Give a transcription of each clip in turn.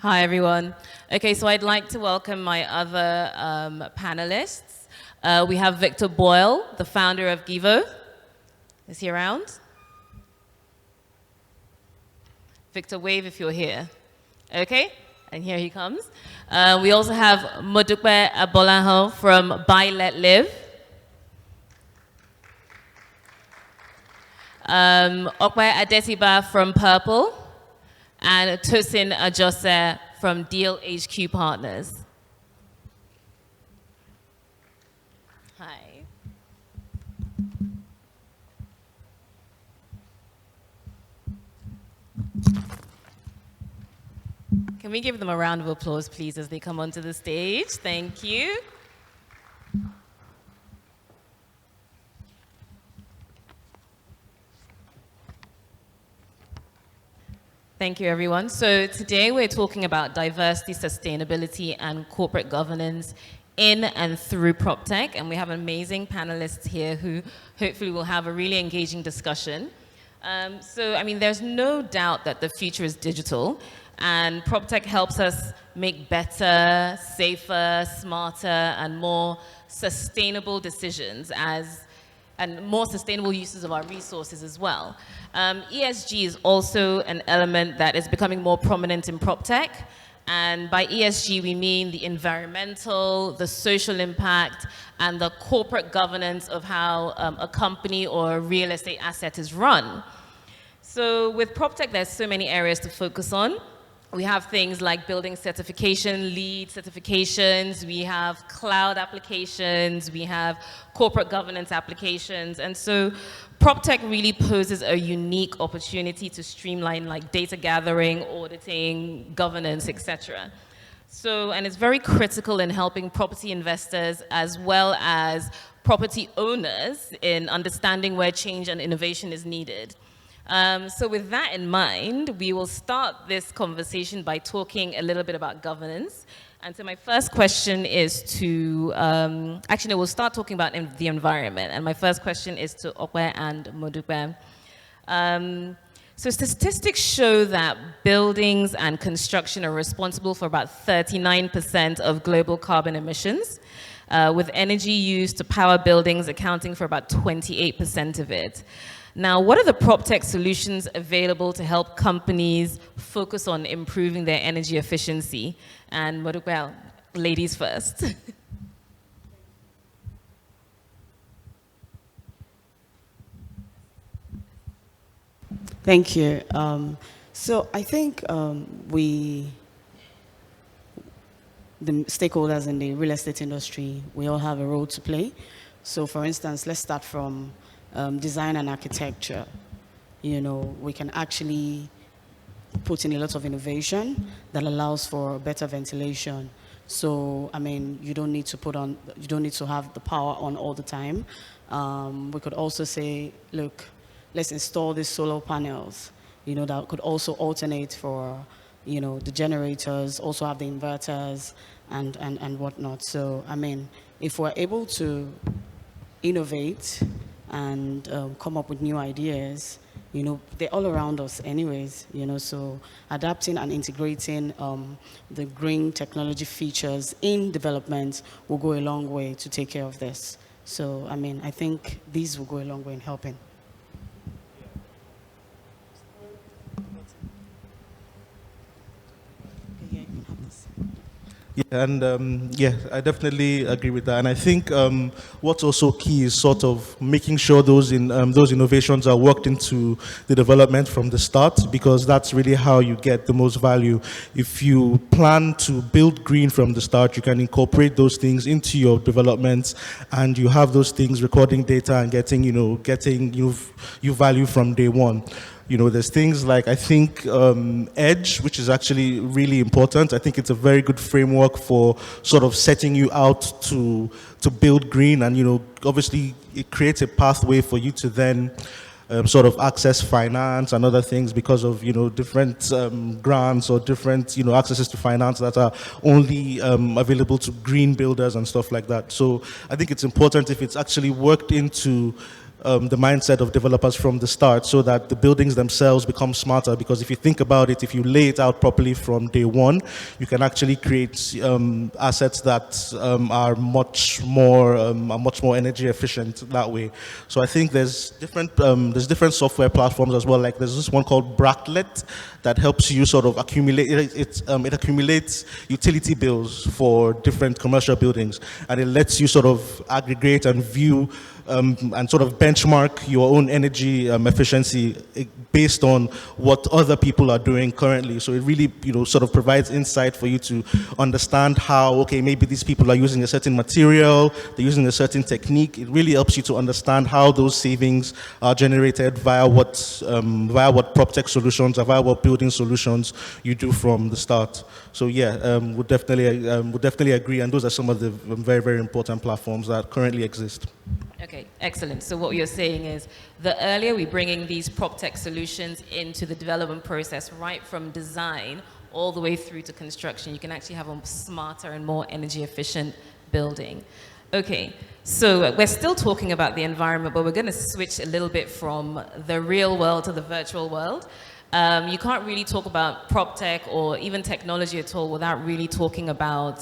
Hi, everyone. Okay, so I'd like to welcome my other panelists. We have Victor Boyle, the founder of Givo. Is he around? Victor, wave if you're here. Okay, and here he comes. We also have Modupe Abolaho from Buy Let Live. Okwe Adesiba from Purple. And Tosin Ajose from Deal HQ Partners. Hi. Can we give them a round of applause, please, as they come onto the stage? Thank you. Thank you, everyone. So today we're talking about diversity, sustainability, and corporate governance in and through Proptech. And we have amazing panelists here who hopefully will have a really engaging discussion. There's no doubt that the future is digital. And Proptech helps us make better, safer, smarter, and more sustainable decisions and more sustainable uses of our resources as well. ESG is also an element that is becoming more prominent in PropTech. And by ESG, we mean the environmental, the social impact, and the corporate governance of how a company or a real estate asset is run. So with PropTech, there's so many areas to focus on. We have things like building certification, LEED certifications, we have cloud applications, we have corporate governance applications. And so PropTech really poses a unique opportunity to streamline like data gathering, auditing, governance, etc. And it's very critical in helping property investors as well as property owners in understanding where change and innovation is needed. So with that in mind, we will start this conversation by talking a little bit about governance. And so my first question is to, we'll start talking about the environment. And my first question is to Okwe and Modupe. So statistics show that buildings and construction are responsible for about 39% of global carbon emissions, with energy used to power buildings accounting for about 28% of it. Now, what are the PropTech solutions available to help companies focus on improving their energy efficiency? And Modupe, ladies first. Thank you. So I think the stakeholders in the real estate industry, we all have a role to play. So for instance, let's start from design and architecture. We can actually put in a lot of innovation that allows for better ventilation. So, you don't need to have the power on all the time. We could also say, look, let's install these solar panels, that could also alternate for, the generators, also have the inverters and whatnot. So, if we're able to innovate and come up with new ideas, they're all around us anyways, so adapting and integrating the green technology features in development will go a long way to take care of this. So, I think these will go a long way in helping. Yeah, and I definitely agree with that. And I think what's also key is sort of making sure those innovations are worked into the development from the start, because that's really how you get the most value. If you plan to build green from the start, you can incorporate those things into your developments, and you have those things recording data and getting you value from day one. There's things like, I think, EDGE, which is actually really important. I think it's a very good framework for sort of setting you out to build green. And, obviously, it creates a pathway for you to then sort of access finance and other things because of, different grants or different, accesses to finance that are only available to green builders and stuff like that. So I think it's important if it's actually worked into the mindset of developers from the start, so that the buildings themselves become smarter. Because if you think about it, if you lay it out properly from day one, you can actually create assets that are much more energy efficient that way. So I think there's different software platforms as well. Like there's this one called Bracklet that helps you sort of accumulate. It accumulates utility bills for different commercial buildings, and it lets you sort of aggregate and view and sort of benchmark your own energy efficiency based on what other people are doing currently. So it really, sort of provides insight for you to understand how, okay, maybe these people are using a certain material, they're using a certain technique. It really helps you to understand how those savings are generated via what Proptech solutions or via what building solutions you do from the start. So yeah, would definitely agree. And those are some of the very, very important platforms that currently exist. Okay, excellent. So what you're saying is the earlier we bring in these PropTech solutions into the development process, right from design all the way through to construction, you can actually have a smarter and more energy efficient building. Okay, so we're still talking about the environment, but we're going to switch a little bit from the real world to the virtual world. You can't really talk about PropTech or even technology at all without really talking about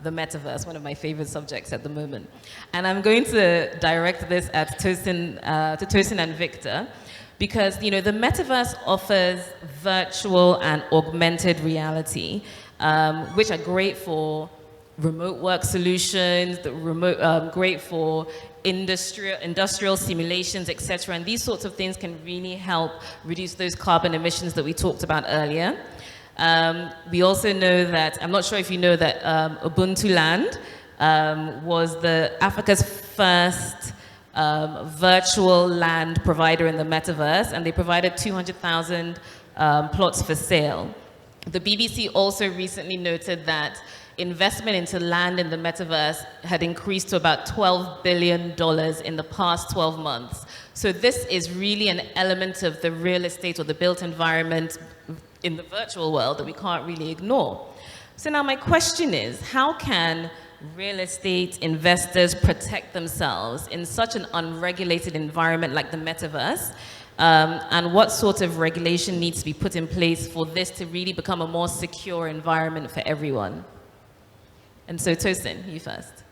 the metaverse, one of my favorite subjects at the moment. And I'm going to direct this at Tosin and Victor, because the metaverse offers virtual and augmented reality, which are great for remote work solutions, great for industrial simulations, etc. And these sorts of things can really help reduce those carbon emissions that we talked about earlier. We also know that, I'm not sure if you know that Ubuntu Land was Africa's first virtual land provider in the metaverse, and they provided 200,000 plots for sale. The BBC also recently noted that investment into land in the metaverse had increased to about $12 billion in the past 12 months. So this is really an element of the real estate or the built environment in the virtual world that we can't really ignore. So now my question is, how can real estate investors protect themselves in such an unregulated environment like the metaverse? And what sort of regulation needs to be put in place for this to really become a more secure environment for everyone? And so, Tosin, you first.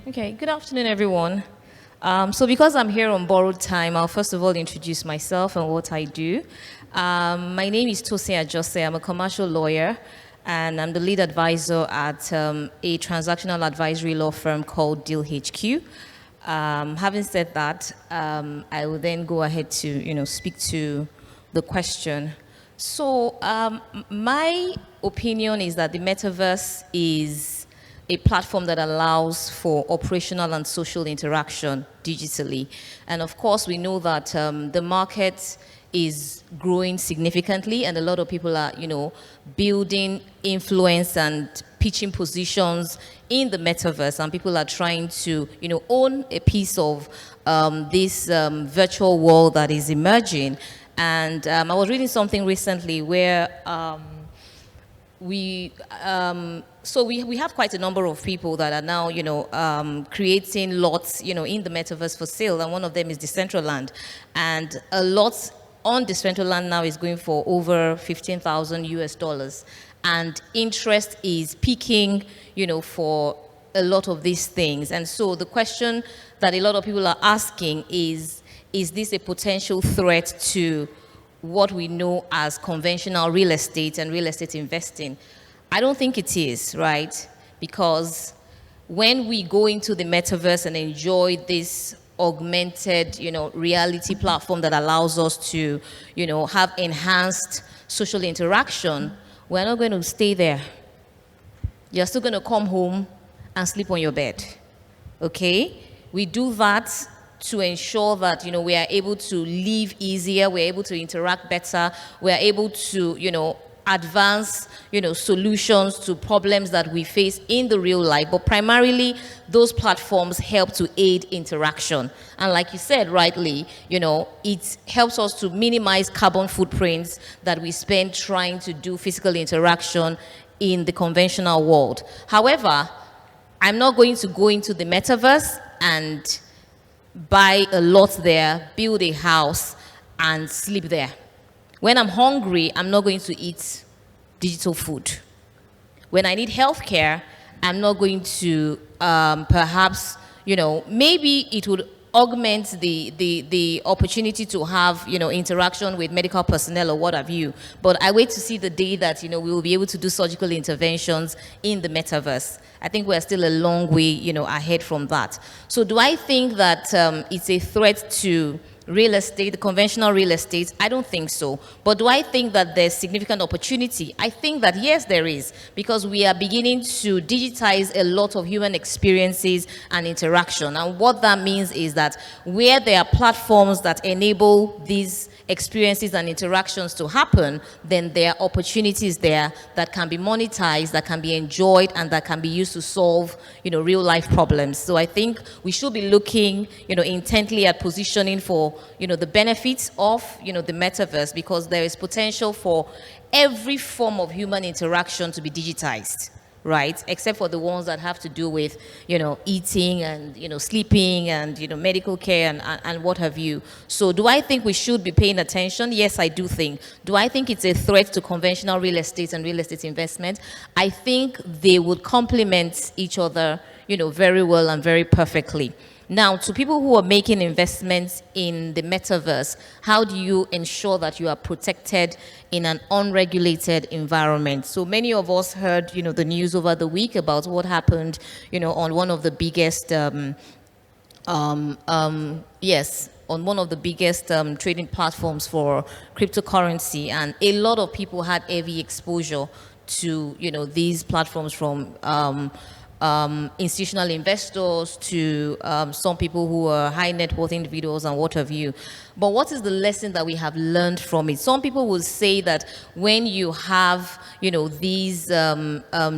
Okay, good afternoon, everyone. So because I'm here on borrowed time, I'll first of all introduce myself and what I do. My name is Tosin Ajose. I'm a commercial lawyer, and I'm the lead advisor at a transactional advisory law firm called Deal HQ. Having said that, I will then go ahead to speak to the question. So my opinion is that the metaverse is a platform that allows for operational and social interaction digitally. And of course, we know that the market is growing significantly, and a lot of people are, building influence and pitching positions in the metaverse, and people are trying to, own a piece of this virtual world that is emerging. And I was reading something recently where we have quite a number of people that are now, creating lots, in the metaverse for sale, and one of them is Decentraland, and a lot on Decentraland now is going for over $15,000 US, and interest is peaking, for a lot of these things. And so the question that a lot of people are asking is this a potential threat to what we know as conventional real estate and real estate investing? I don't think it is, right? Because when we go into the metaverse and enjoy this augmented, reality platform that allows us to, have enhanced social interaction, we're not going to stay there. You're still going to come home and sleep on your bed, okay? We do that to ensure that, we are able to live easier, we're able to interact better, we're able to, advance, solutions to problems that we face in the real life. But primarily, those platforms help to aid interaction. And like you said rightly, it helps us to minimize carbon footprints that we spend trying to do physical interaction in the conventional world. However, I'm not going to go into the metaverse and buy a lot there, build a house, and sleep there. When I'm hungry, I'm not going to eat digital food. When I need healthcare, I'm not going to perhaps, maybe it would augment the opportunity to have, interaction with medical personnel or what have you. But I wait to see the day that, we will be able to do surgical interventions in the metaverse. I think we're still a long way, ahead from that. So do I think that it's a threat to real estate, the conventional real estate? I don't think so. But do I think that there's significant opportunity? I think that yes, there is, because we are beginning to digitize a lot of human experiences and interaction. And what that means is that where there are platforms that enable these experiences and interactions to happen, then there are opportunities there that can be monetized, that can be enjoyed, and that can be used to solve, real life problems. So I think we should be looking, intently at positioning for, the benefits of, the metaverse, because there is potential for every form of human interaction to be digitized, right? Except for the ones that have to do with, eating and, sleeping and, medical care and what have you. So do I think we should be paying attention? Yes, I do think. Do I think it's a threat to conventional real estate and real estate investment? I think they would complement each other, very well and very perfectly. Now, to people who are making investments in the metaverse, how do you ensure that you are protected in an unregulated environment? So many of us heard, the news over the week about what happened, on one of the biggest, on one of the biggest trading platforms for cryptocurrency, and a lot of people had heavy exposure to, these platforms, from institutional investors to some people who are high net worth individuals and what have you. But what is the lesson that we have learned from it? Some people will say that when you have, these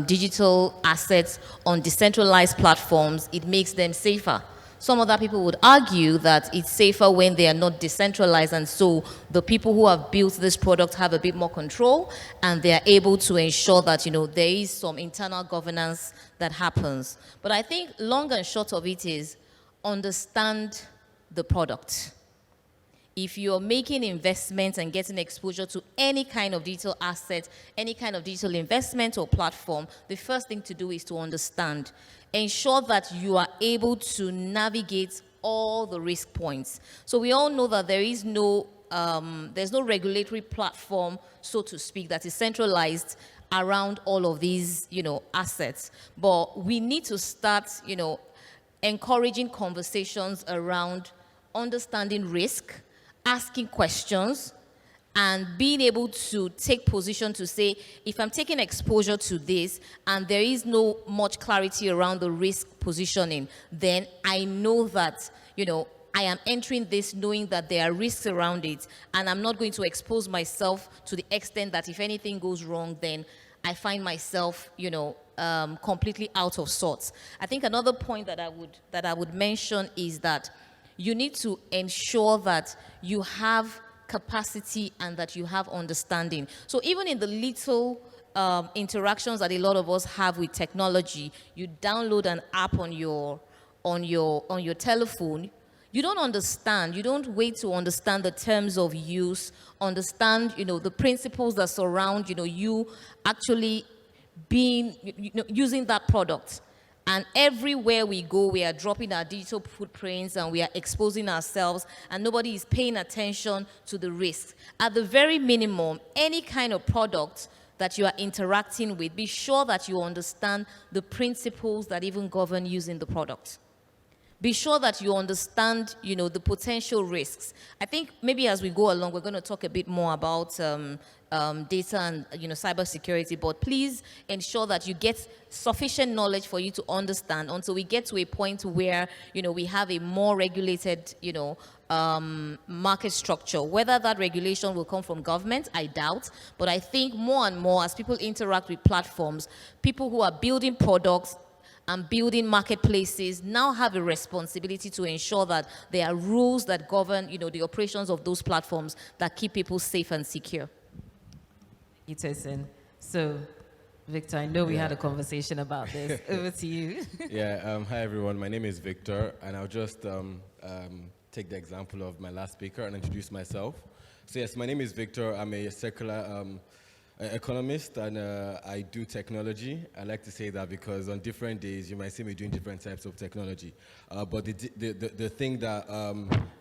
digital assets on decentralized platforms, it makes them safer. Some other people would argue that it's safer when they are not decentralized, and so the people who have built this product have a bit more control, and they are able to ensure that, there is some internal governance that happens. But I think long and short of it is understand the product. If you're making investments and getting exposure to any kind of digital asset, any kind of digital investment or platform, the first thing to do is to understand. Ensure that you are able to navigate all the risk points. So we all know that there is there's no regulatory platform, so to speak, that is centralized around all of these, assets. But we need to start, encouraging conversations around understanding risk, asking questions, and being able to take position to say, if I'm taking exposure to this and there is no much clarity around the risk positioning, then I know that, I am entering this knowing that there are risks around it, and I'm not going to expose myself to the extent that if anything goes wrong, then I find myself, completely out of sorts. I think another point that I would mention is that you need to ensure that you have capacity and that you have understanding. So even in the little interactions that a lot of us have with technology, you download an app on your telephone. You don't understand. You don't wait to understand the terms of use, understand, the principles that surround, you actually being, using that product. And everywhere we go, we are dropping our digital footprints and we are exposing ourselves, and nobody is paying attention to the risks. At the very minimum, any kind of product that you are interacting with, be sure that you understand the principles that even govern using the product. Be sure that you understand, the potential risks. I think maybe as we go along, we're going to talk a bit more about data and, cybersecurity, but please ensure that you get sufficient knowledge for you to understand until we get to a point where, we have a more regulated, market structure. Whether that regulation will come from government, I doubt, but I think more and more as people interact with platforms, people who are building products and building marketplaces now have a responsibility to ensure that there are rules that govern, the operations of those platforms that keep people safe and secure. Tosin. So Victor, I know we had Yeah. a conversation about this. Over to you. Yeah, hi everyone. My name is Victor, and I'll just take the example of my last speaker and introduce myself. So, yes, my name is Victor. I'm a secular economist, and I do technology. I like to say that because on different days you might see me doing different types of technology. But the thing that,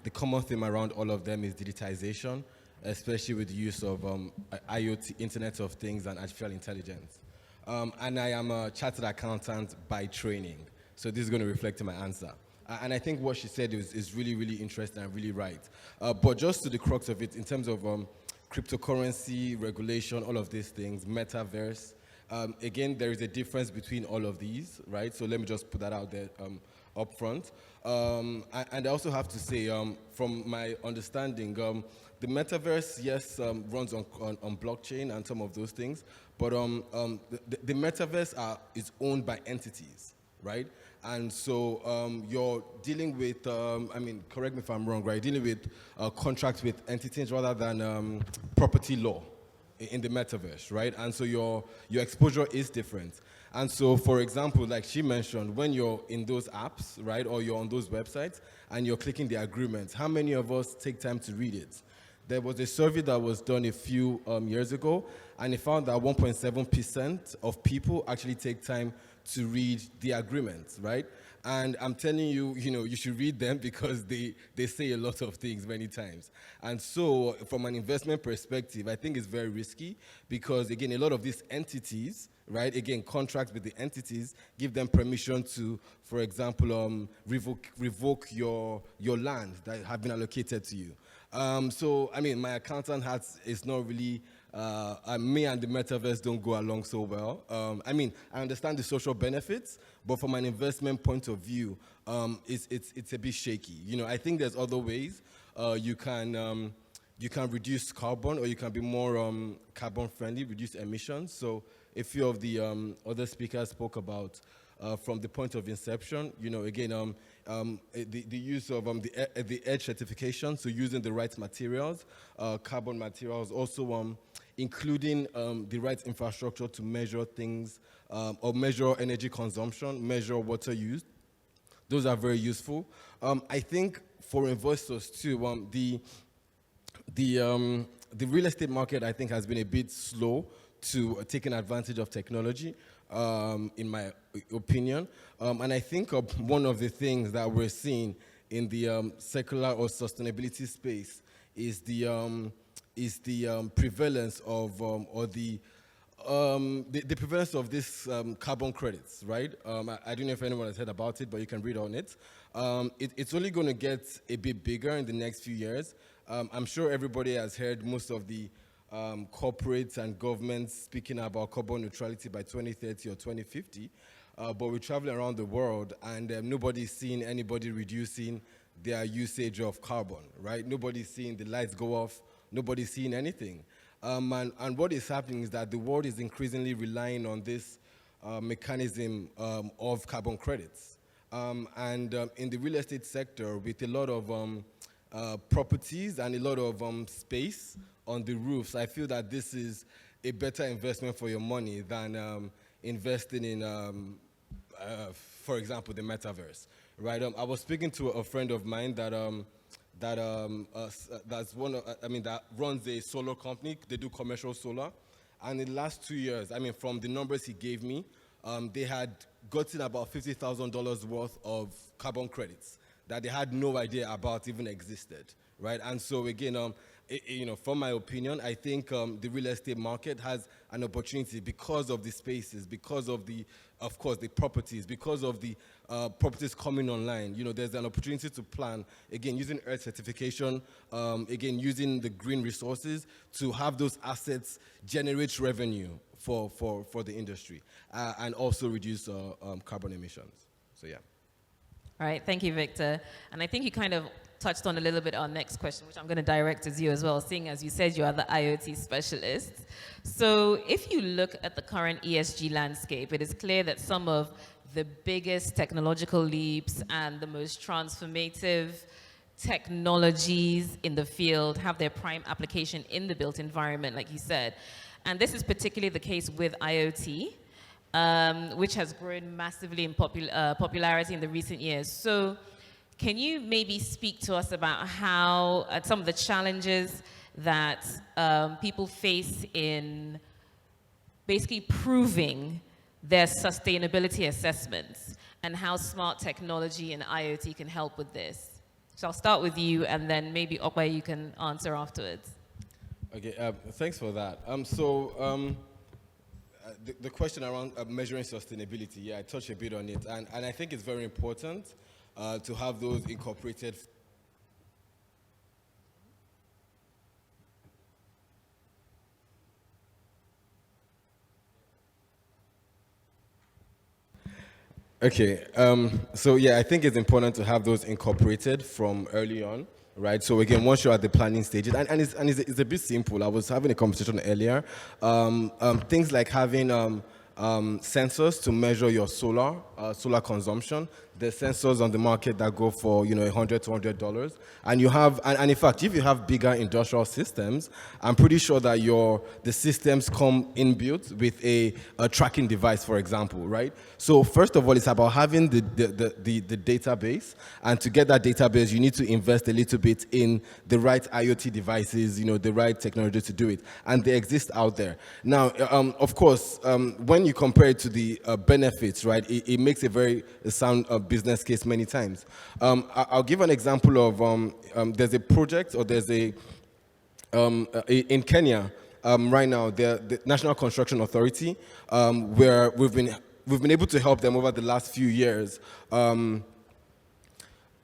the common theme around all of them is digitization, especially with the use of IoT, Internet of Things, and artificial intelligence. And I am a chartered accountant by training. So this is going to reflect in my answer. And I think what she said is really, really interesting and really right. But just to the crux of it, in terms of cryptocurrency, regulation, all of these things, metaverse, again, there is a difference between all of these, right? So let me just put that out there up front. And I also have to say, from my understanding, the metaverse, yes, runs on blockchain and some of those things, but the metaverse is owned by entities, right? And so you're dealing with, I mean, correct me if I'm wrong, right? Dealing with contracts with entities rather than property law in the metaverse, right? And so your exposure is different. And so, for example, like she mentioned, when you're in those apps, right, or you're on those websites and you're clicking the agreements, how many of us take time to read it? There was a survey that was done a few years ago, and it found that 1.7% of people actually take time to read the agreements, right? And I'm telling you, you should read them because they say a lot of things many times. And so, from an investment perspective, I think it's very risky because, again, a lot of these entities, right, again, contracts with the entities give them permission to, for example, revoke your land that have been allocated to you. So, I mean, my accountant is not really, me and the metaverse don't go along so well. I mean, I understand the social benefits, but from an investment point of view, it's a bit shaky. I think there's other ways you can reduce carbon, or you can be more carbon friendly, reduce emissions. So a few of the other speakers spoke about from the point of inception, again, the use of the EDGE certification, so using the right materials, carbon materials, also including the right infrastructure to measure things, or measure energy consumption, measure water use. Those are very useful. I think for investors too, the real estate market, I think, has been a bit slow to taking advantage of technology, in my opinion. And I think one of the things that we're seeing in the secular or sustainability space is the prevalence of, or the prevalence of this carbon credits, right? I don't know if anyone has heard about it, but you can read on it. It's only going to get a bit bigger in the next few years. I'm sure everybody has heard most of the corporates and governments speaking about carbon neutrality by 2030 or 2050, but we're traveling around the world and nobody's seeing anybody reducing their usage of carbon, right? Nobody's seeing the lights go off, nobody's seeing anything. And what is happening is that the world is increasingly relying on this mechanism of carbon credits. And in the real estate sector, with a lot of properties and a lot of space on the roofs, I feel that this is a better investment for your money than investing in, for example, the metaverse, right? I was speaking to a friend of mine that that runs a solar company. They do commercial solar, and in the last 2 years, I mean, from the numbers he gave me, they had gotten about $50,000 worth of carbon credits that they had no idea about even existed, right? And so again, from my opinion, I think the real estate market has an opportunity because of the spaces, because of course, the properties, because of the properties coming online. There's an opportunity to plan, again, using earth certification, again, using the green resources to have those assets generate revenue for the industry, and also reduce carbon emissions. So, yeah. All right, thank you, Victor. And I think you kind of touched on a little bit our next question, which I'm going to direct as you as well, seeing as you said you are the IoT specialist. So if you look at the current ESG landscape, it is clear that some of the biggest technological leaps and the most transformative technologies in the field have their prime application in the built environment, like you said. And this is particularly the case with IoT, which has grown massively in popularity in the recent years. So can you maybe speak to us about how some of the challenges that people face in basically proving their sustainability assessments and how smart technology and IoT can help with this? So I'll start with you, and then maybe Okwe, you can answer afterwards. Okay, thanks for that. The question around measuring sustainability, yeah, I touched a bit on it, and I think it's very important to have those incorporated. Okay, so yeah, I think it's important to have those incorporated from early on, right? So again, once you're at the planning stages, and it's a bit simple. I was having a conversation earlier. Things like having sensors to measure your solar consumption. There's sensors on the market that go for $100 to $200, and you have, and in fact, if you have bigger industrial systems, I'm pretty sure that the systems come inbuilt with a tracking device, for example, right? So first of all, it's about having the database, and to get that database, you need to invest a little bit in the right IoT devices, the right technology to do it, and they exist out there. Now, of course, when you compare it to the benefits, right, it makes a very sound business case many times. I'll give an example of there's a project, or there's a in Kenya right now, the National Construction Authority, where we've been able to help them over the last few years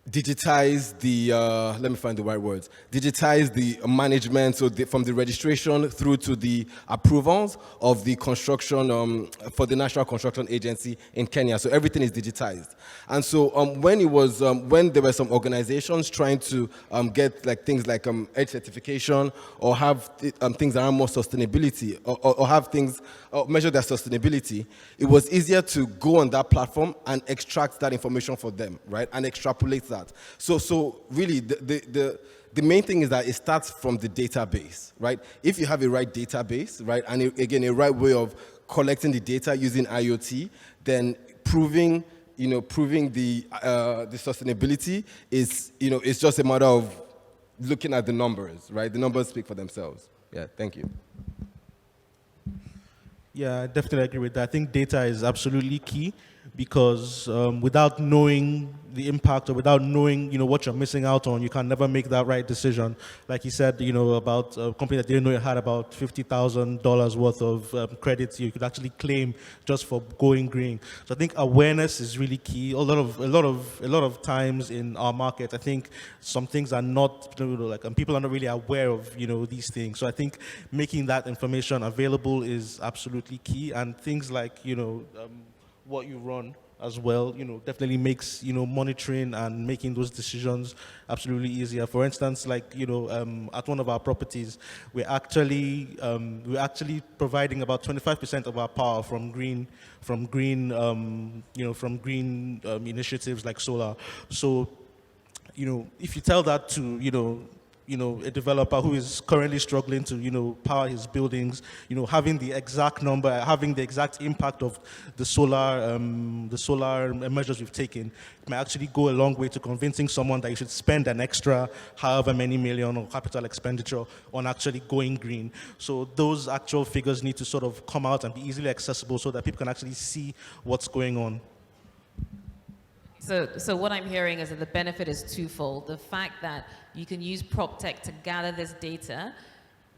digitize the, let me find the right words, digitize the management, so from the registration through to the approvals of the construction for the National Construction Agency in Kenya. So everything is digitized. And so when there were some organizations trying to get things like EDGE certification, or have things around more sustainability, or have things, measure their sustainability, it was easier to go on that platform and extract that information for them, right, and extrapolate that. So really, the main thing is that it starts from the database, right? If you have a right database, right, and again, a right way of collecting the data using IoT, then proving the sustainability is, it's just a matter of looking at the numbers, right? The numbers speak for themselves. Yeah, thank you. Yeah, I definitely agree with that. I think data is absolutely key, because without knowing the impact, or without knowing what you're missing out on, you can never make that right decision. Like you said, about a company that didn't know you had about $50,000 worth of credits you could actually claim just for going green. So I think awareness is really key. A lot of times in our market, I think some things are not people are not really aware of these things. So I think making that information available is absolutely key, and things like what you run as well, definitely makes, monitoring and making those decisions absolutely easier. For instance, like, at one of our properties, we're actually providing about 25% of our power from green initiatives like solar. So, if you tell that to, a developer who is currently struggling to, power his buildings, having the exact number, having the exact impact of the solar measures we've taken, it may actually go a long way to convincing someone that you should spend an extra however many million or capital expenditure on actually going green. So those actual figures need to sort of come out and be easily accessible so that people can actually see what's going on. So what I'm hearing is that the benefit is twofold. The fact that you can use Proptech to gather this data,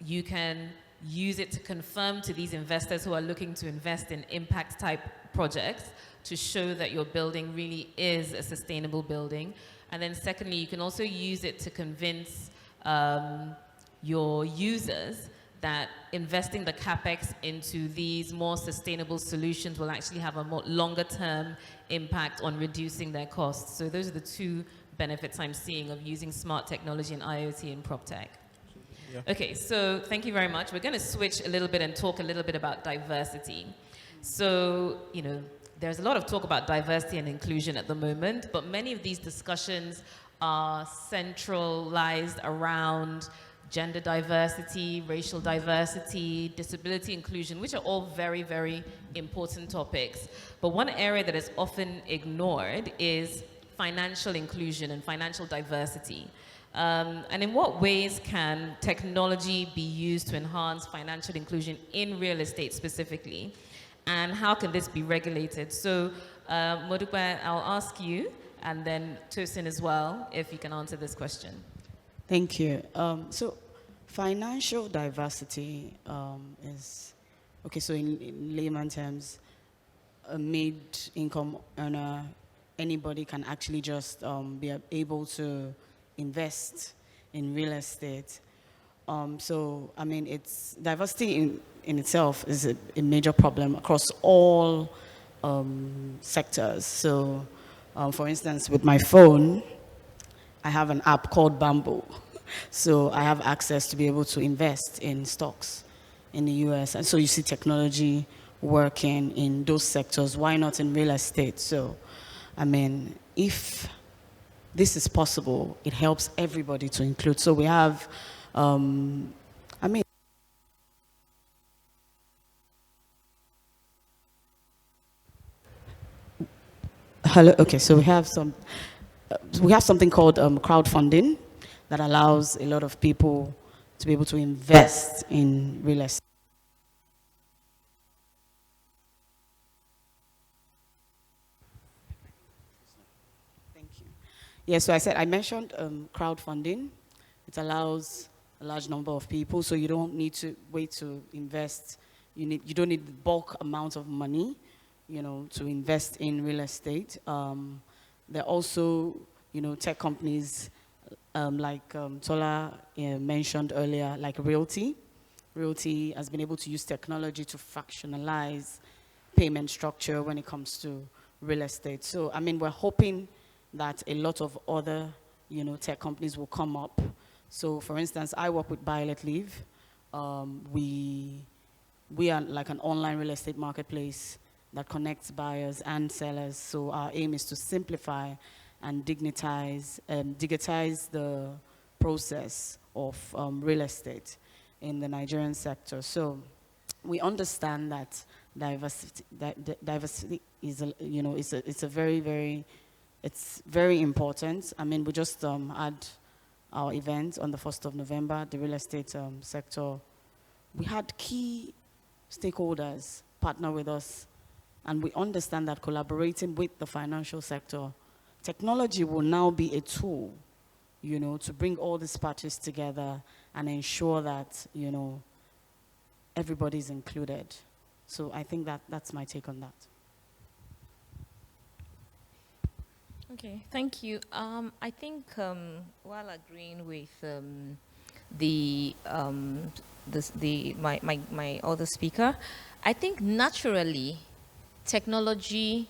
you can use it to confirm to these investors who are looking to invest in impact type projects to show that your building really is a sustainable building. And then secondly, you can also use it to convince your users that investing the capex into these more sustainable solutions will actually have a more longer term impact on reducing their costs. So those are the two benefits I'm seeing of using smart technology and IoT in PropTech. Yeah. Okay, so thank you very much. We're going to switch a little bit and talk a little bit about diversity. So, there's a lot of talk about diversity and inclusion at the moment, but many of these discussions are centralized around gender diversity, racial diversity, disability inclusion, which are all very, very important topics. But one area that is often ignored is financial inclusion and financial diversity. And in what ways can technology be used to enhance financial inclusion in real estate specifically? And how can this be regulated? So, Modupe, I'll ask you, and then Tosin as well, if you can answer this question. Thank you. So financial diversity is, okay, so in layman terms, a mid-income earner, anybody can actually just be able to invest in real estate. So, I mean, it's diversity in itself is a major problem across all sectors. So, for instance, with my phone, I have an app called Bamboo. So I have access to be able to invest in stocks in the US. And so you see technology working in those sectors. Why not in real estate? So, I mean, if this is possible, it helps everybody to include. So we have, I mean, hello, okay, so we have something called crowdfunding that allows a lot of people to be able to invest in real estate. Thank you. Yeah, so I mentioned crowdfunding. It allows a large number of people, so you don't need to wait to invest. You don't need the bulk amount of money, to invest in real estate. There are also, tech companies like Tola mentioned earlier, like Realty. Realty has been able to use technology to fractionalize payment structure when it comes to real estate. So, I mean, we're hoping that a lot of other, tech companies will come up. So, for instance, I work with Buy Let Live. We are like an online real estate marketplace that connects buyers and sellers. So our aim is to simplify and digitize the process of real estate in the Nigerian sector. So we understand that diversity is, it's very important. I mean, we just had our event on the 1st of November, the real estate sector. We had key stakeholders partner with us, and we understand that collaborating with the financial sector, technology will now be a tool, to bring all these parties together and ensure that, everybody's included. So I think that's my take on that. Okay, thank you. I think while agreeing with my other speaker, I think naturally technology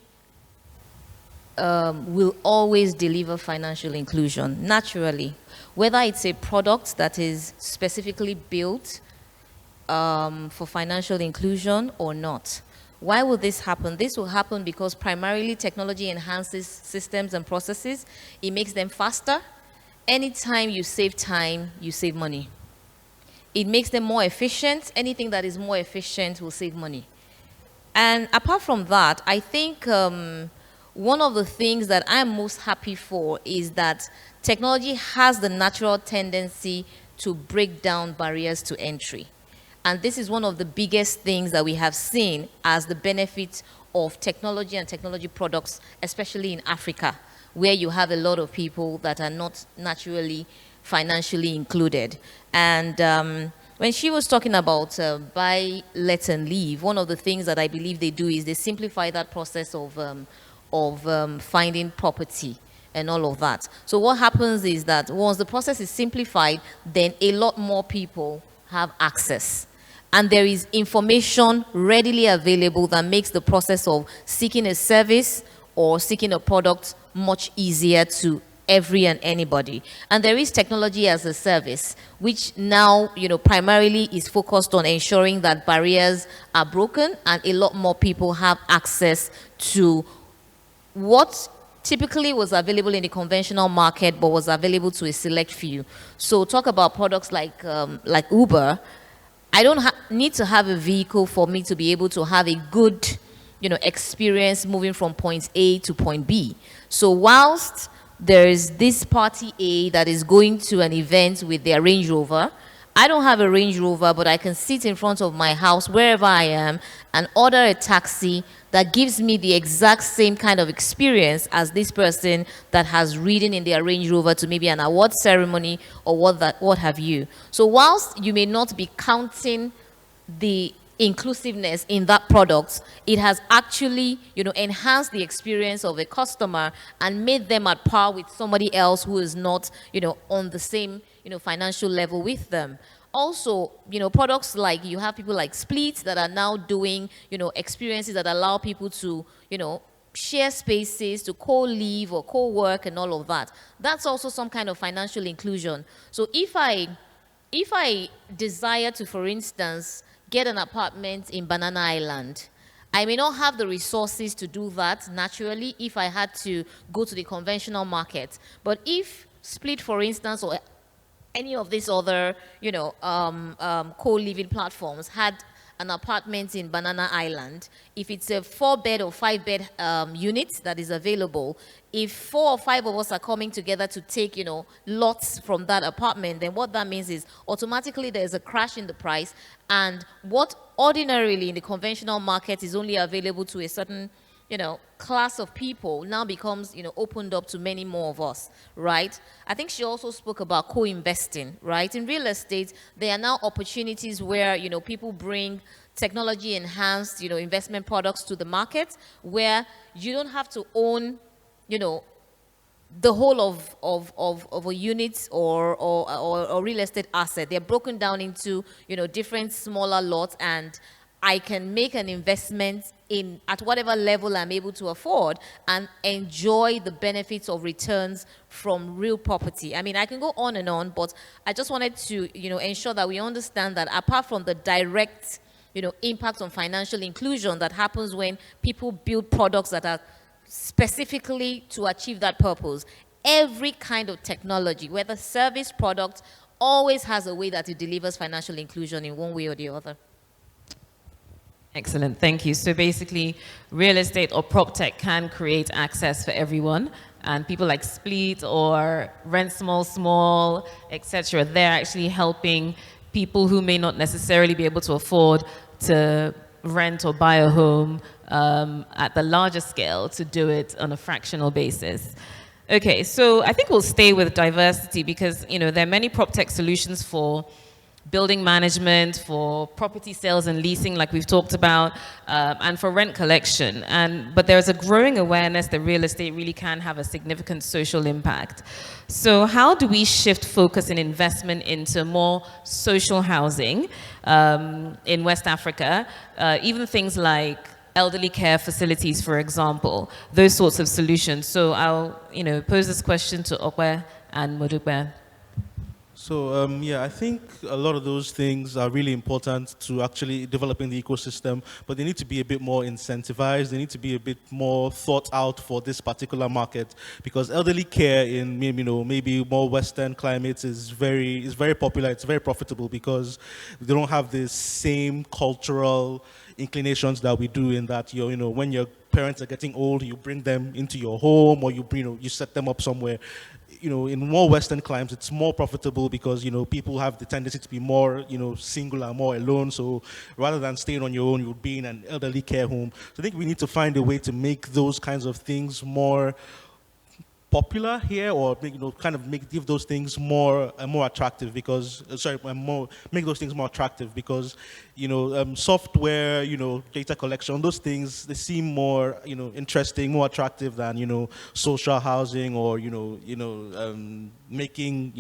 will always deliver financial inclusion, naturally. Whether it's a product that is specifically built for financial inclusion or not. Why will this happen? This will happen because primarily technology enhances systems and processes. It makes them faster. Anytime you save time, you save money. It makes them more efficient. Anything that is more efficient will save money. And apart from that, I think one of the things that I'm most happy for is that technology has the natural tendency to break down barriers to entry. And this is one of the biggest things that we have seen as the benefit of technology and technology products, especially in Africa, where you have a lot of people that are not naturally financially included. And when she was talking about buy, let, and leave, one of the things that I believe they do is they simplify that process of finding property and all of that. So what happens is that once the process is simplified, then a lot more people have access. And there is information readily available that makes the process of seeking a service or seeking a product much easier to every and anybody. And there is technology as a service, which now, primarily is focused on ensuring that barriers are broken and a lot more people have access to what typically was available in the conventional market, but was available to a select few. So talk about products like Uber. I don't need to have a vehicle for me to be able to have a good, experience moving from point A to point B. So whilst there is this party A that is going to an event with their Range Rover, I don't have a Range Rover, but I can sit in front of my house wherever I am and order a taxi that gives me the exact same kind of experience as this person that has ridden in their Range Rover to maybe an award ceremony or what have you. So whilst you may not be counting the inclusiveness in that product, it has actually, enhanced the experience of a customer and made them at par with somebody else who is not, on the same, financial level with them. Also, products like, you have people like Split that are now doing, experiences that allow people to, share spaces, to co-live or co-work and all of that. That's also some kind of financial inclusion. So if I desire to, for instance, get an apartment in Banana Island, I may not have the resources to do that naturally if I had to go to the conventional market. But if Split, for instance, or any of these other, co-living platforms had an apartment in Banana Island, if it's a 4-bed or 5-bed unit that is available, if 4 or 5 of us are coming together to take, lots from that apartment, then what that means is automatically there's a crash in the price, and what ordinarily in the conventional market is only available to a certain class of people now becomes, opened up to many more of us, right? I think she also spoke about co-investing, right? In real estate, there are now opportunities where, people bring technology-enhanced, investment products to the market where you don't have to own, the whole of a unit or real estate asset. They're broken down into, different smaller lots, and I can make an investment at whatever level I'm able to afford and enjoy the benefits of returns from real property. I mean, I can go on and on, but I just wanted to, ensure that we understand that apart from the direct, impact on financial inclusion that happens when people build products that are specifically to achieve that purpose, every kind of technology, whether service, product, always has a way that it delivers financial inclusion in one way or the other. Excellent, thank you. So basically, real estate or Proptech can create access for everyone, and people like Split or Rent Small, etc., they're actually helping people who may not necessarily be able to afford to rent or buy a home at the larger scale to do it on a fractional basis. Okay, so I think we'll stay with diversity because, there are many Proptech solutions for building management, for property sales and leasing, like we've talked about, and for rent collection. But there's a growing awareness that real estate really can have a significant social impact. So how do we shift focus and investment into more social housing in West Africa? Even things like elderly care facilities, for example, those sorts of solutions. So I'll, pose this question to Okwe and Modupe. So yeah, I think a lot of those things are really important to actually developing the ecosystem, but they need to be a bit more incentivized. They need to be a bit more thought out for this particular market, because elderly care in maybe more Western climates is very popular. It's very profitable because they don't have the same cultural inclinations that we do, in that when your parents are getting old, you bring them into your home, or you set them up somewhere. In more Western climes, it's more profitable because, people have the tendency to be more, singular, more alone. So rather than staying on your own, you would be in an elderly care home. So I think we need to find a way to make those kinds of things more popular here, or give those things more attractive, because make those things more attractive, because software, data collection, those things, they seem more interesting, more attractive than social housing, or making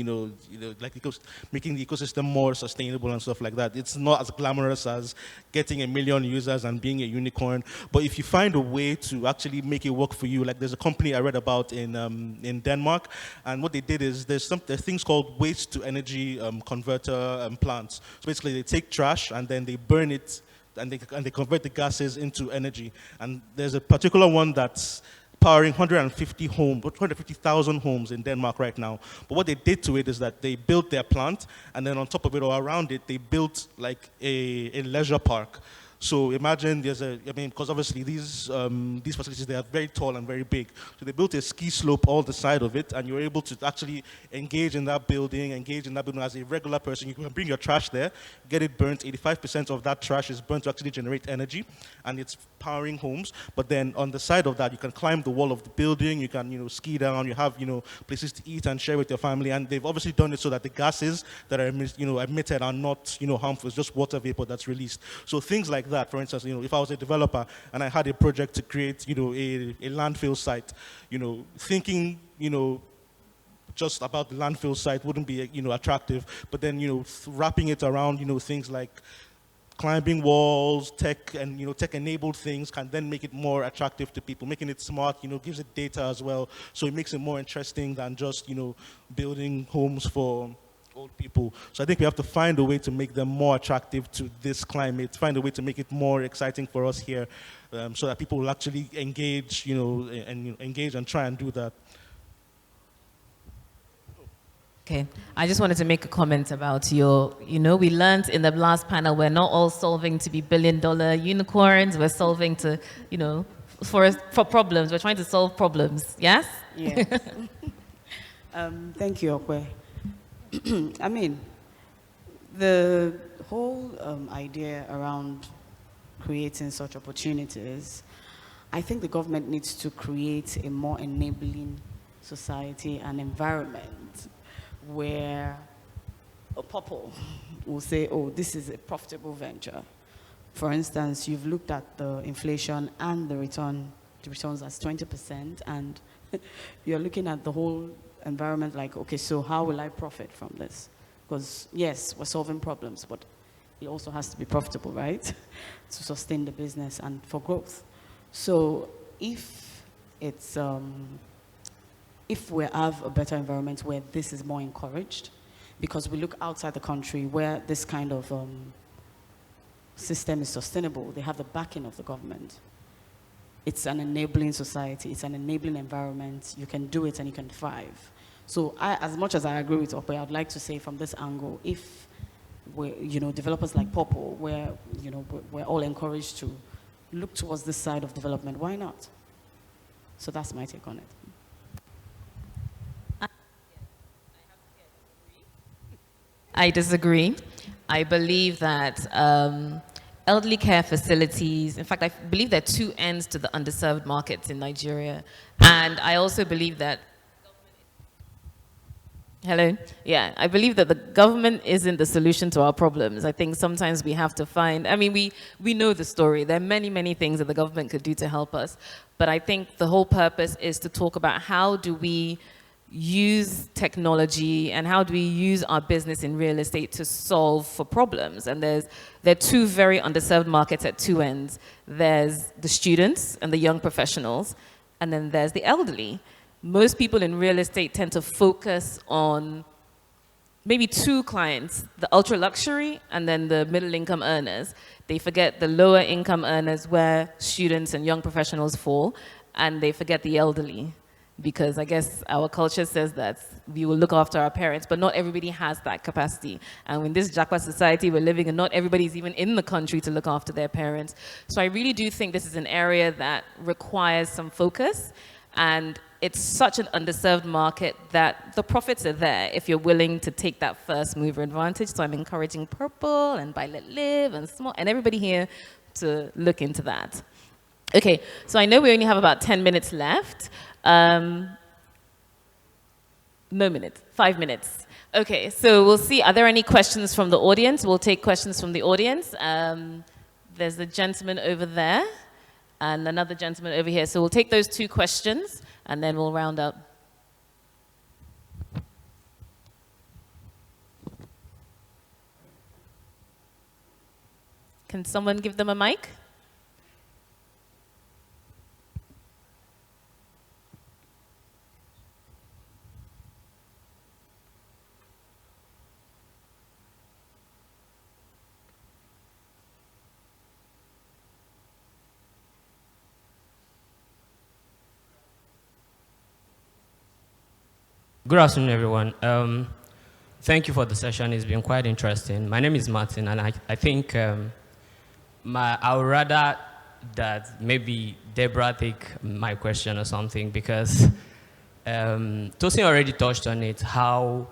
making the ecosystem more sustainable and stuff like that. It's not as glamorous as getting 1 million users and being a unicorn, but if you find a way to actually make it work for you, like there's a company I read about in Denmark, and what they did is there's things called waste to energy converter plants. So basically they take trash and then they burn it, and they convert the gases into energy. And there's a particular one that's powering 150,000 homes in Denmark right now. But what they did to it is that they built their plant, and then on top of it or around it, they built like a leisure park. So imagine because obviously these facilities, they are very tall and very big. So they built a ski slope all the side of it, and you're able to actually engage in that building as a regular person. You can bring your trash there, get it burnt. 85% of that trash is burnt to actually generate energy, and it's powering homes. But then on the side of that, you can climb the wall of the building, you can, ski down, you have, places to eat and share with your family. And they've obviously done it so that the gases that are, emitted are not, harmful. It's just water vapor that's released. So things like that, for instance, if I was a developer and I had a project to create, a landfill site, thinking, just about the landfill site wouldn't be, attractive. But then, wrapping it around, things like climbing walls, tech-enabled things can then make it more attractive to people. Making it smart, gives it data as well. So it makes it more interesting than just, building homes for old people. So I think we have to find a way to make them more attractive to this climate, find a way to make it more exciting for us here, so that people will actually engage, engage and try and do that. Okay, I just wanted to make a comment about your, we learned in the last panel, we're not all solving to be billion-dollar unicorns, we're solving to, for problems, we're trying to solve problems, yes? Yes. Thank you, Okwe. I mean, the whole idea around creating such opportunities, I think the government needs to create a more enabling society and environment where a couple will say, oh, this is a profitable venture. For instance, you've looked at the inflation and the returns as 20%, and you're looking at the whole environment like, okay, so how will I profit from this? Because yes, we're solving problems, but it also has to be profitable, right? To sustain the business and for growth. So if it's, if we have a better environment where this is more encouraged, because we look outside the country where this kind of system is sustainable, they have the backing of the government. It's an enabling society, it's an enabling environment, you can do it and you can thrive. So as much as I agree with Ope, I'd like to say from this angle, if developers like Popo, where we're all encouraged to look towards this side of development, why not? So that's my take on it. I disagree. I believe that elderly care facilities, in fact, I believe there are two ends to the underserved markets in Nigeria. And I also believe that, hello? Yeah, I believe that the government isn't the solution to our problems. I think sometimes we have to find, we know the story. There are many, many things that the government could do to help us. But I think the whole purpose is to talk about how do we use technology and how do we use our business in real estate to solve for problems. And there are two very underserved markets at two ends. There's the students and the young professionals, and then there's the elderly. Most people in real estate tend to focus on maybe two clients, the ultra luxury and then the middle income earners. They forget the lower income earners where students and young professionals fall, and they forget the elderly. Because I guess our culture says that we will look after our parents, but not everybody has that capacity. And in this Jacqua society we're living in, not everybody's even in the country to look after their parents. So I really do think this is an area that requires some focus, and it's such an underserved market that the profits are there if you're willing to take that first mover advantage. So I'm encouraging Purple and Buy Let Live and Small and everybody here to look into that. Okay, so I know we only have about 10 minutes left. No minutes, 5 minutes. Okay, so we'll see. Are there any questions from the audience? We'll take questions from the audience. There's a gentleman over there and another gentleman over here. So we'll take those two questions and then we'll round up. Can someone give them a mic? Good afternoon, everyone. Thank you for the session. It's been quite interesting. My name is Martin, and I think I would rather that maybe Deborah take my question or something, because Tosin already touched on it, how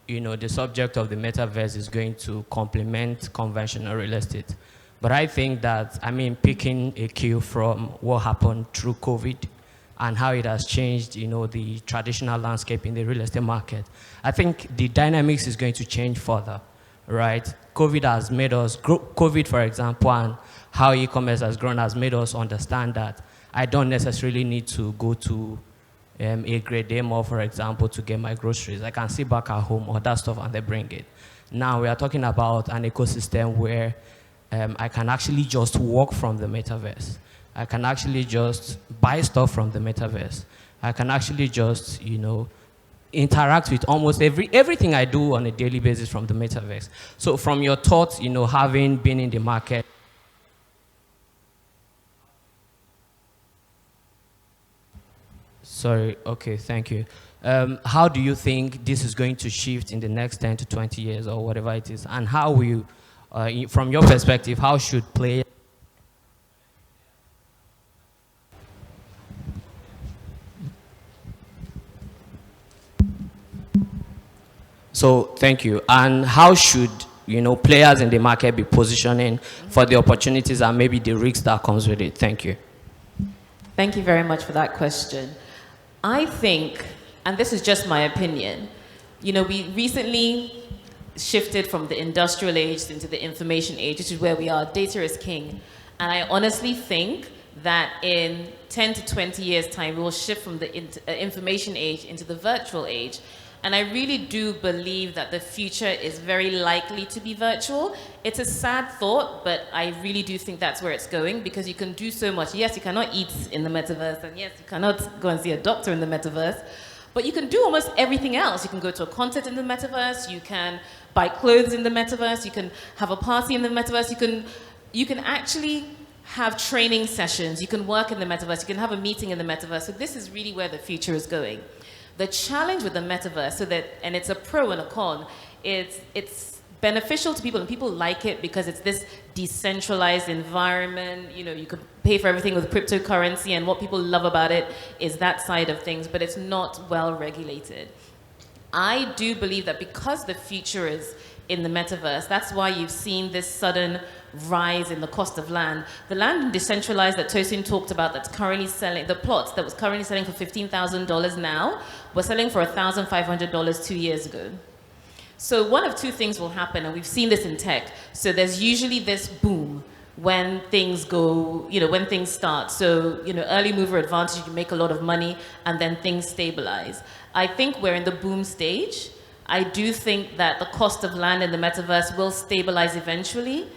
the subject of the metaverse is going to complement conventional real estate. But I think that, picking a cue from what happened through COVID and how it has changed, the traditional landscape in the real estate market, I think the dynamics is going to change further, right? COVID has made us, COVID, for example, and how e-commerce has grown has made us understand that I don't necessarily need to go to a grade A mall, for example, to get my groceries. I can sit back at home or that stuff and they bring it. Now we are talking about an ecosystem where I can actually just walk from the metaverse. I can actually just buy stuff from the metaverse. I can actually just, interact with almost everything I do on a daily basis from the metaverse. So from your thoughts, having been in the market, sorry, okay, thank you. How do you think this is going to shift in the next 10 to 20 years or whatever it is? And how will, from your perspective, how should players So thank you. And how should players in the market be positioning for the opportunities and maybe the risks that comes with it? Thank you. Thank you very much for that question. I think, and this is just my opinion, we recently shifted from the industrial age into the information age, which is where we are. Data is king. And I honestly think that in 10 to 20 years' time, we will shift from the information age into the virtual age. And I really do believe that the future is very likely to be virtual. It's a sad thought, but I really do think that's where it's going, because you can do so much. Yes, you cannot eat in the metaverse, and yes, you cannot go and see a doctor in the metaverse, but you can do almost everything else. You can go to a concert in the metaverse, you can buy clothes in the metaverse, you can have a party in the metaverse, you can actually have training sessions, you can work in the metaverse, you can have a meeting in the metaverse. So this is really where the future is going. The challenge with the metaverse, and it's a pro and a con, it's beneficial to people, and people like it because it's this decentralized environment. You can pay for everything with cryptocurrency, and what people love about it is that side of things, but it's not well regulated. I do believe that because the future is in the metaverse, that's why you've seen this sudden rise in the cost of land. The land decentralized that Tosin talked about, that's currently selling, the plots that was currently selling for $15,000 now, were selling for $1,500 2 years ago. So one of two things will happen, and we've seen this in tech. So there's usually this boom when things go, when things start. So, early mover advantage, you make a lot of money, and then things stabilize. I think we're in the boom stage. I do think that the cost of land in the metaverse will stabilize eventually.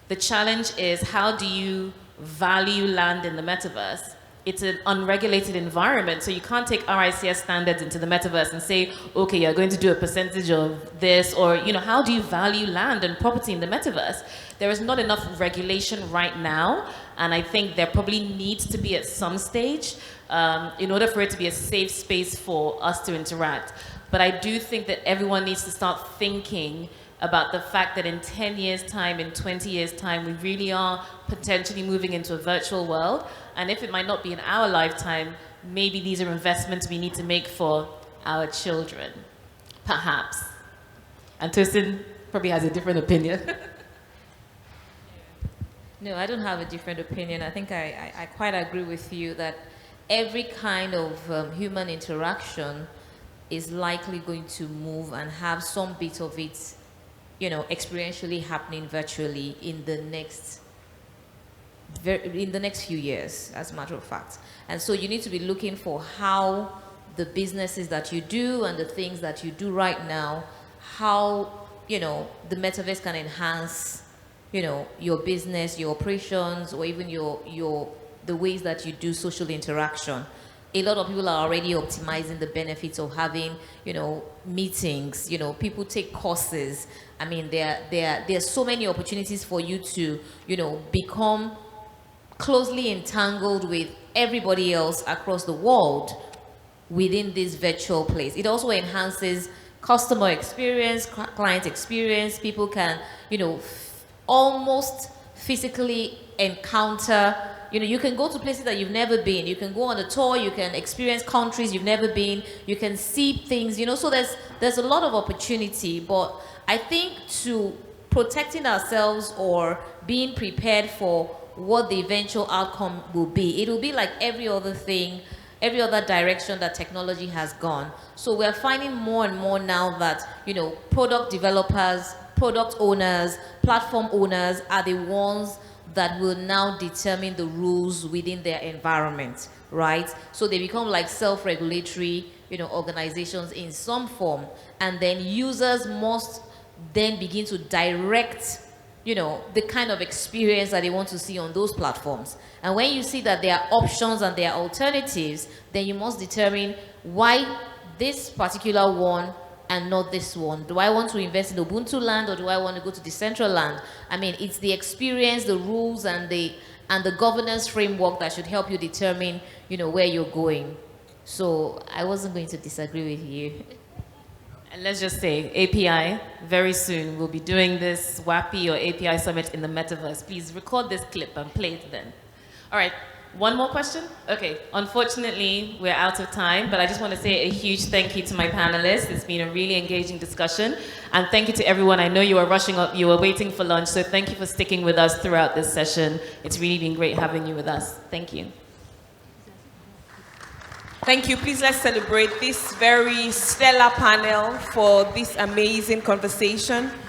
The challenge is, how do you value land in the metaverse? It's an unregulated environment, so you can't take RICS standards into the metaverse and say, okay, you're going to do a percentage of this, or, how do you value land and property in the metaverse? There is not enough regulation right now, and I think there probably needs to be at some stage in order for it to be a safe space for us to interact. But I do think that everyone needs to start thinking about the fact that in 10 years' time, in 20 years' time, we really are potentially moving into a virtual world. And if it might not be in our lifetime, maybe these are investments we need to make for our children, perhaps. And Tosin probably has a different opinion. No, I don't have a different opinion. I think I quite agree with you that every kind of human interaction is likely going to move and have some bit of it experientially happening virtually in the next few years, as a matter of fact. And so you need to be looking for how the businesses that you do and the things that you do right now, how, the metaverse can enhance, your business, your operations, or even the ways that you do social interaction. A lot of people are already optimizing the benefits of having, meetings, people take courses. I mean, there are so many opportunities for you to, become closely entangled with everybody else across the world within this virtual place. It also enhances customer experience, client experience. People can, almost physically encounter, you can go to places that you've never been. You can go on a tour, you can experience countries you've never been, you can see things, so there's a lot of opportunity. But I think to protecting ourselves or being prepared for what the eventual outcome will be, it will be like every other thing, every other direction that technology has gone. So we're finding more and more now that, product developers, product owners, platform owners are the ones that will now determine the rules within their environment, right? So they become like self-regulatory, organizations in some form. And then users must then begin to direct, the kind of experience that they want to see on those platforms. And when you see that there are options and there are alternatives, then you must determine why this particular one and not this one. Do I want to invest in Ubuntu land, or do I want to go to Decentraland? I mean, it's the experience, the rules, and the governance framework that should help you determine, where you're going. So I wasn't going to disagree with you. And let's just say, API, very soon we'll be doing this WAPI or API Summit in the metaverse. Please record this clip and play it then. All right. One more question? Okay, unfortunately, we're out of time, but I just want to say a huge thank you to my panelists. It's been a really engaging discussion. And thank you to everyone. I know you were rushing up, you were waiting for lunch, so thank you for sticking with us throughout this session. It's really been great having you with us. Thank you. Thank you. Please let's celebrate this very stellar panel for this amazing conversation.